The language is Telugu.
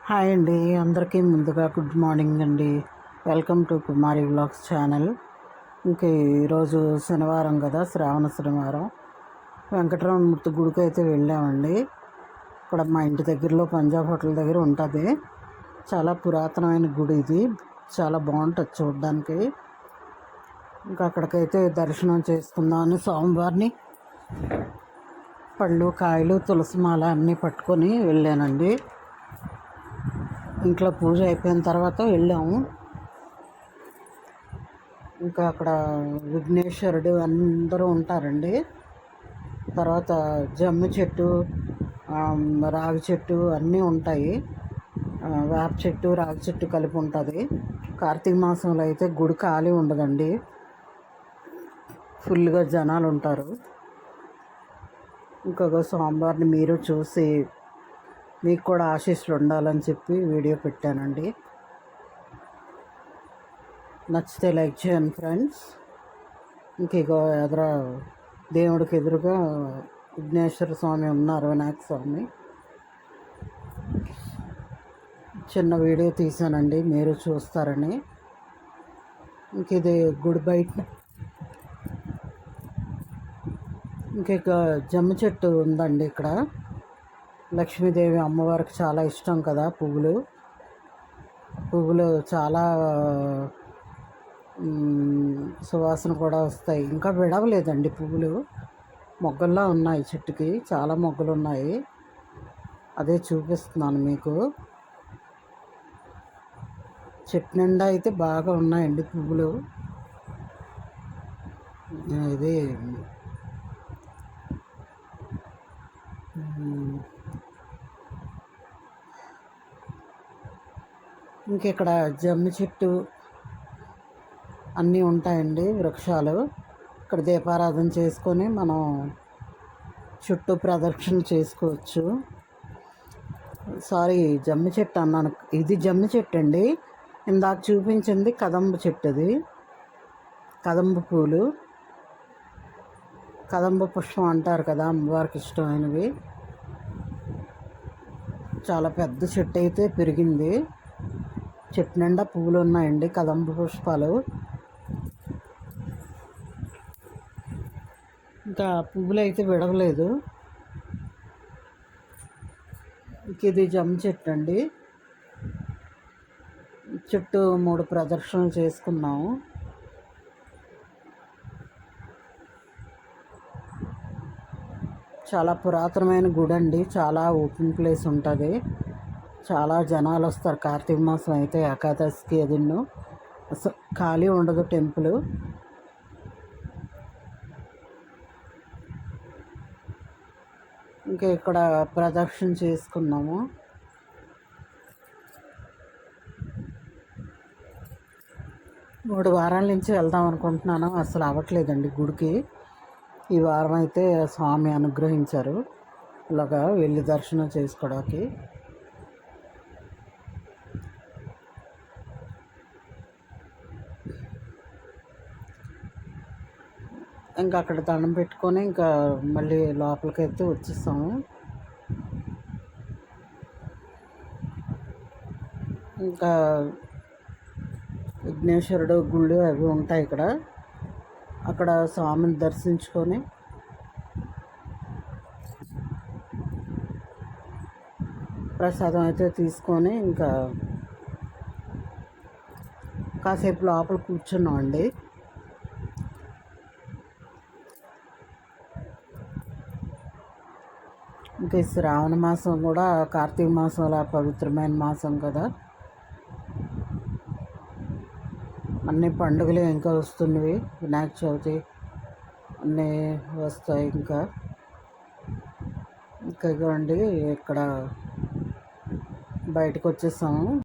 హాయ్ అండి, అందరికీ ముందుగా గుడ్ మార్నింగ్ అండి. Welcome to Kumari vlogs channel. ఇంక ఈరోజు శనివారం కదా, శ్రావణ శనివారం. వెంకటరమణమూర్తి గుడికి అయితే వెళ్ళామండి. ఇక్కడ మా ఇంటి దగ్గరలో పంజాబ్ హోటల్ దగ్గర ఉంటుంది. చాలా పురాతనమైన గుడి ఇది. చాలా బాగుంటుంది చూడడానికి. ఇంకా అక్కడికైతే దర్శనం చేసుకుందామని స్వామివారిని పళ్ళు, కాయలు, తులసిమాల అన్నీ పట్టుకొని వెళ్ళానండి. ఇంట్లో పూజ అయిపోయిన తర్వాత వెళ్ళాము. ఇంకా అక్కడ విఘ్నేశ్వరుడు అందరూ ఉంటారండి. తర్వాత జమ్మి చెట్టు, రాగి చెట్టు అన్నీ ఉంటాయి. వేప చెట్టు, రాగి చెట్టు కలిపి ఉంటుంది. కార్తీక మాసంలో అయితే గుడి ఖాళీ ఉండదండి, ఫుల్గా జనాలు ఉంటారు. ఇంకొక సోమవారిని మీరు చూసి మీకు కూడా ఆశీస్సులు ఉండాలని చెప్పి వీడియో పెట్టానండి. నచ్చితే లైక్ చేయండి ఫ్రెండ్స్. ఇంకో ఎదుర దేవుడికి ఎదురుగా విఘ్నేశ్వర స్వామి ఉన్నారు, వినాయక స్వామి. చిన్న వీడియో తీసానండి, మీరు చూస్తారని. ఇంక ఇది గుడి బయట ఇంక జమ్మి చెట్టు ఉందండి. ఇక్కడ లక్ష్మీదేవి అమ్మవారికి చాలా ఇష్టం కదా పువ్వులు చాలా సువాసన కూడా వస్తాయి. ఇంకా విడవలేదండి పువ్వులు, మొగ్గల్లా ఉన్నాయి. చెట్టుకి చాలా మొగ్గలు ఉన్నాయి, అదే చూపిస్తున్నాను మీకు. చెట్టు నిండా అయితే బాగా ఉన్నాయండి పువ్వులు. ఇది ఇంకెక్కడ జమ్మి చెట్టు అన్నీ ఉంటాయండి, వృక్షాలు. ఇక్కడ దీపారాధన చేసుకొని మనం చుట్టూ ప్రదక్షిణ చేసుకోవచ్చు. సారీ, జమ్మి చెట్టు అన్నాను, ఇది జమ్మి చెట్టు అండి. ఇందాక చూపించింది కదంబ చెట్టు. అది కదంబ పూలు, కదంబ పుష్పం అంటారు కదా, అమ్మవారికి ఇష్టమైనవి. చాలా పెద్ద చెట్టు అయితే పెరిగింది. చెట్టు నిండా పువ్వులు ఉన్నాయండి, కదంబ పుష్పాలు. ఇంకా పువ్వులు అయితే విడవలేదు. ఇది జమ్మి చెట్టు అండి. చుట్టూ 3 ప్రదర్శనలు చేసుకున్నాము. చాలా పురాతనమైన గుడి అండి, చాలా ఓపెన్ ప్లేస్ ఉంటుంది. చాలా జనాలు వస్తారు కార్తీక మాసం అయితే, ఏకాదశికి ఎదున్నో ఖాళీ ఉండదు టెంపుల్. ఇంకా ఇక్కడ ప్రదక్షిణ చేసుకున్నాము. మూడు వారాల నుంచి వెళ్దాం అనుకుంటున్నాను, అసలు అవ్వట్లేదండి గుడికి. ఈ వారం అయితే స్వామి అనుగ్రహించారు ఇలాగా వెళ్ళి దర్శనం చేసుకోవడానికి. ఇంకా అక్కడ దండం పెట్టుకొని ఇంకా మళ్ళీ లోపలికైతే వచ్చేసాము. ఇంకా విఘ్నేశ్వరుడు గుళ్ళు అవి ఉంటాయి ఇక్కడ. అక్కడ స్వామిని దర్శించుకొని ప్రసాదం అయితే తీసుకొని ఇంకా కాసేపు లోపల కూర్చున్నాం అండి. ఇంకా శ్రావణ మాసం కూడా కార్తీక మాసంలా పవిత్రమైన మాసం కదా. అన్ని పండుగలు ఇంకా వస్తున్నవి, వినాయక చవితి అన్నీ వస్తాయి. ఇంకా ఇదిగోండి ఇక్కడ బయటకు వచ్చేసాము.